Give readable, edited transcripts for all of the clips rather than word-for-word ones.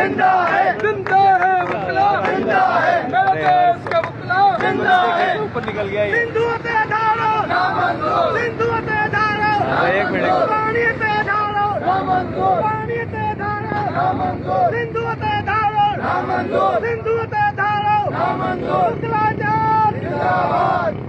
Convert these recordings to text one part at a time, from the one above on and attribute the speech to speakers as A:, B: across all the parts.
A: जिंदा है मुखला जिंदा है, मेरे देश का मुखला जिंदा है। ऊपर निकल गया ये। सिंधु ते धारो ना मंजूर, सिंधु ते धारो एक मिनट, पानी ते धारो ना मंजूर, पानी ते धारो ना मंजूर, सिंधु ते धारो ना मंजूर, सिंधु ते धारो ना मंजूर, मुखला जिंदाबाद।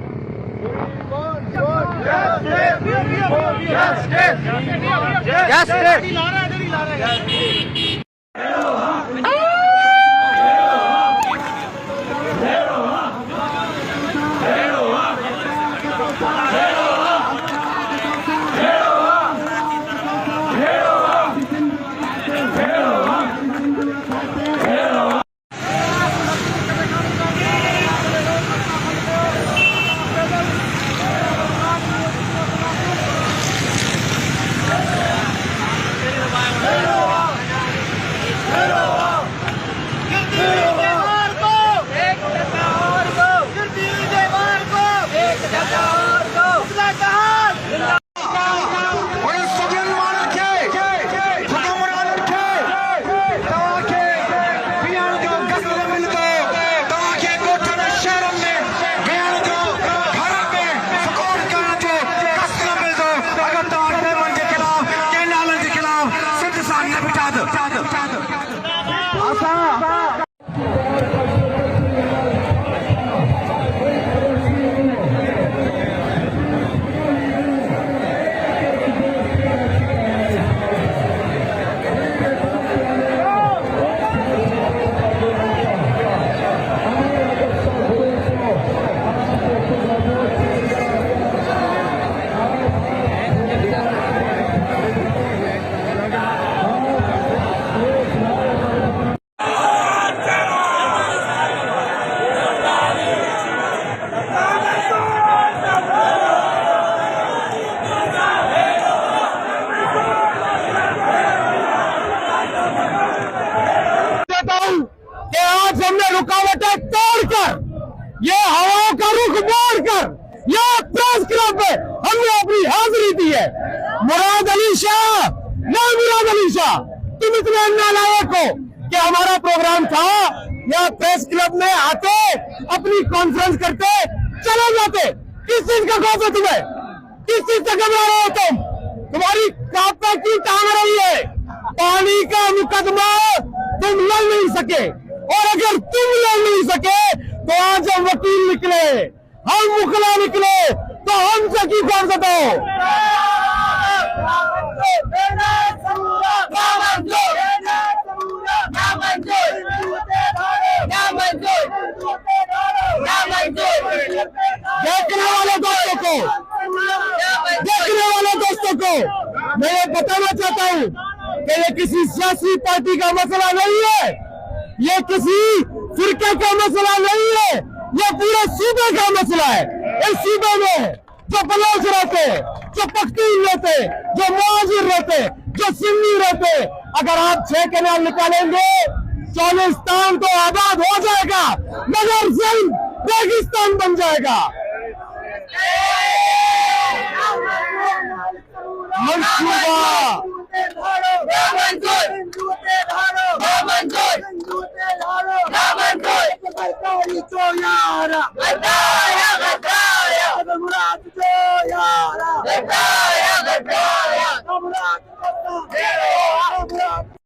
A: हमने रुकावटें तोड़कर, ये हवा का रुख मोड़कर, ये प्रेस क्लब में हमने अपनी हाजिरी दी है। मुराद अली शाह, नहीं मुराद अली शाह, तुम इतने नालायक हो कि हमारा प्रोग्राम था, या प्रेस क्लब में आते, अपनी कॉन्फ्रेंस करते, चले जाते। किस चीज का खौफ है तुम्हें? किस चीज से घबरा रहे हो तुम? तुम्हारी कापा की टांग रही है। पानी का मुकदमा तुम लड़ नहीं सके, और अगर तुम लड़ नहीं सके तो आज हम वकील निकले, हम मुखला निकले, तो हमसे की कौन सा दो? देखने वाले दोस्तों को मैं ये बताना चाहता हूँ कि ये किसी सियासी पार्टी का मसला नहीं है, ये किसी फिरके का मसला नहीं है, ये पूरे सूबे का मसला है। इस सूबे में जो बलोच रहते, जो पख्तून रहते, जो मुहाजिर रहते, जो सिंधी रहते, अगर आप 6 कैनाल निकालेंगे, चौलिस्तान तो आबाद हो जाएगा, मगर सिर्फ रेगिस्तान बन जाएगा। मंसूबा